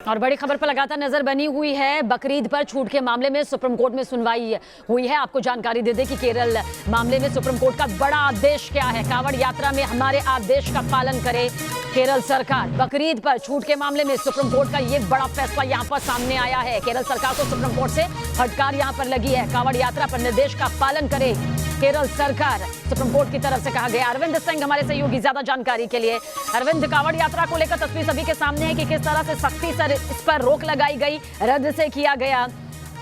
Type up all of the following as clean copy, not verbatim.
और बड़ी खबर पर लगातार नजर बनी हुई है। बकरीद पर छूट के मामले में सुप्रीम कोर्ट में सुनवाई हुई है। आपको जानकारी दे दें कि केरल मामले में सुप्रीम कोर्ट का बड़ा आदेश क्या है। कावड़ यात्रा में हमारे आदेश का पालन करे केरल सरकार। बकरीद पर छूट के मामले में सुप्रीम कोर्ट का ये बड़ा फैसला यहाँ पर सामने आया है। केरल सरकार को सुप्रीम कोर्ट से फटकार यहाँ पर लगी है। कावड़ यात्रा पर निर्देश का पालन करे केरल सरकार, सुप्रीम कोर्ट की तरफ से कहा गया। अरविंद सिंह हमारे सहयोगी ज्यादा जानकारी के लिए। अरविंद, कावड़ यात्रा को लेकर तस्वीर सभी के सामने है कि किस तरह से सख्ती से इस पर रोक लगाई गई, रद्द से किया गया।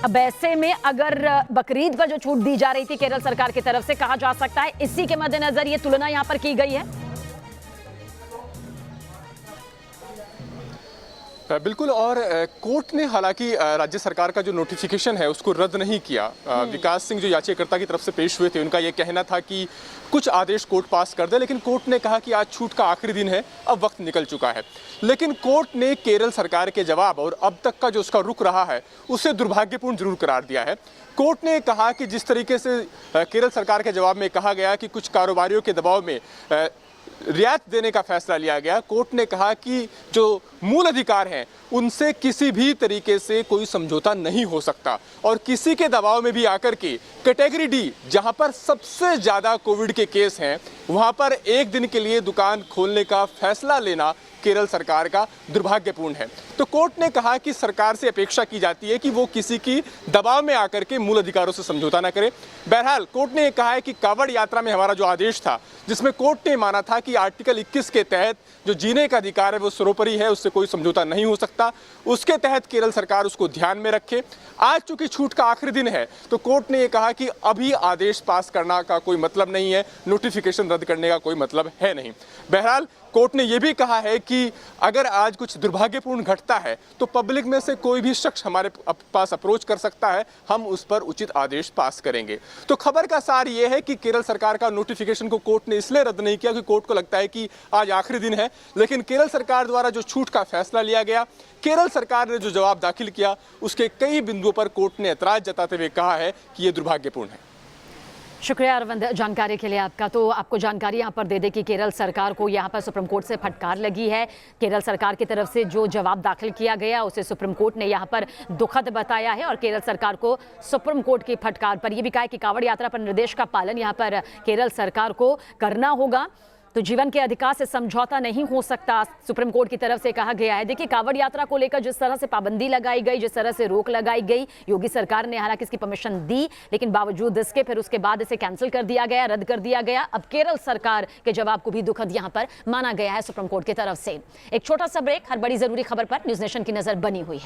अब ऐसे में अगर बकरीद पर जो छूट दी जा रही थी केरल सरकार की तरफ से, कहा जा सकता है इसी के मद्देनजर ये तुलना यहाँ पर की गई है। बिल्कुल, और कोर्ट ने हालांकि राज्य सरकार का जो नोटिफिकेशन है उसको रद्द नहीं किया। विकास सिंह जो याचिकाकर्ता की तरफ से पेश हुए थे, उनका यह कहना था कि कुछ आदेश कोर्ट पास कर दे, लेकिन कोर्ट ने कहा कि आज छूट का आखिरी दिन है, अब वक्त निकल चुका है। लेकिन कोर्ट ने केरल सरकार के जवाब और अब तक का जो उसका रुख रहा है उसे दुर्भाग्यपूर्ण जरूर करार दिया है। कोर्ट ने कहा कि जिस तरीके से केरल सरकार के जवाब में कहा गया कि कुछ कारोबारियों के दबाव में रियायत देने का फैसला लिया गया, कोर्ट ने कहा कि जो मूल अधिकार हैं उनसे किसी भी तरीके से कोई समझौता नहीं हो सकता, और किसी के दबाव में भी आकर के कैटेगरी डी, जहां पर सबसे ज़्यादा कोविड के केस हैं, वहां पर एक दिन के लिए दुकान खोलने का फैसला लेना केरल सरकार का दुर्भाग्यपूर्ण है। तो कोर्ट ने कहा कि सरकार से अपेक्षा की जाती है कि वो किसी की दबाव में आकर के मूल अधिकारों से समझौता न करे। बहरहाल कोर्ट ने कहा है कि कावड़ यात्रा में हमारा जो आदेश था, जिसमें कोर्ट ने माना था कि आर्टिकल 21 के तहत जो जीने का अधिकार है वो सर्वोपरि है, उससे कोई समझौता नहीं हो सकता, उसके तहत केरल सरकार उसको ध्यान में रखे। आज चूंकि छूट का आखिरी दिन है तो कोर्ट ने यह कहा कि अभी आदेश पास करना का कोई मतलब नहीं है, नोटिफिकेशन रद्द करने का कोई मतलब है नहीं। बहरहाल कोर्ट ने यह भी कहा है कि अगर आज कुछ दुर्भाग्यपूर्ण घटता है तो पब्लिक में से कोई भी शख्स हमारे पास अप्रोच कर सकता है, हम उस पर उचित आदेश पास करेंगे। तो खबर का सार यह है कि केरल सरकार का नोटिफिकेशन को कोर्ट ने इसलिए रद्द नहीं किया कि कोर्ट को लगता है कि आज आखिरी दिन है, लेकिन केरल सरकार द्वारा जो छूट का फैसला लिया गया, केरल सरकार ने जो जवाब दाखिल किया, उसके कई बिंदुओं पर कोर्ट ने ऐतराज जताते हुए कहा है कि यह दुर्भाग्यपूर्ण है। शुक्रिया अरविंद जानकारी के लिए आपका। तो आपको जानकारी यहाँ पर दे दें कि केरल सरकार को यहाँ पर सुप्रीम कोर्ट से फटकार लगी है। केरल सरकार की तरफ से जो जवाब दाखिल किया गया उसे सुप्रीम कोर्ट ने यहाँ पर दुखद बताया है, और केरल सरकार को सुप्रीम कोर्ट की फटकार पर यह भी कहा है कि कावड़ यात्रा पर निर्देश का पालन यहाँ पर केरल सरकार को करना होगा। तो जीवन के अधिकार से समझौता नहीं हो सकता, सुप्रीम कोर्ट की तरफ से कहा गया है। देखिए, कावड़ यात्रा को लेकर जिस तरह से पाबंदी लगाई गई, जिस तरह से रोक लगाई गई, योगी सरकार ने हालांकि इसकी परमिशन दी, लेकिन बावजूद इसके फिर उसके बाद इसे कैंसिल कर दिया गया, रद्द कर दिया गया। अब केरल सरकार के जवाब को भी दुखद यहां पर माना गया है सुप्रीम कोर्ट की तरफ से। एक छोटा सा ब्रेक, हर बड़ी जरूरी खबर पर न्यूज़ नेशन की नजर बनी हुई है।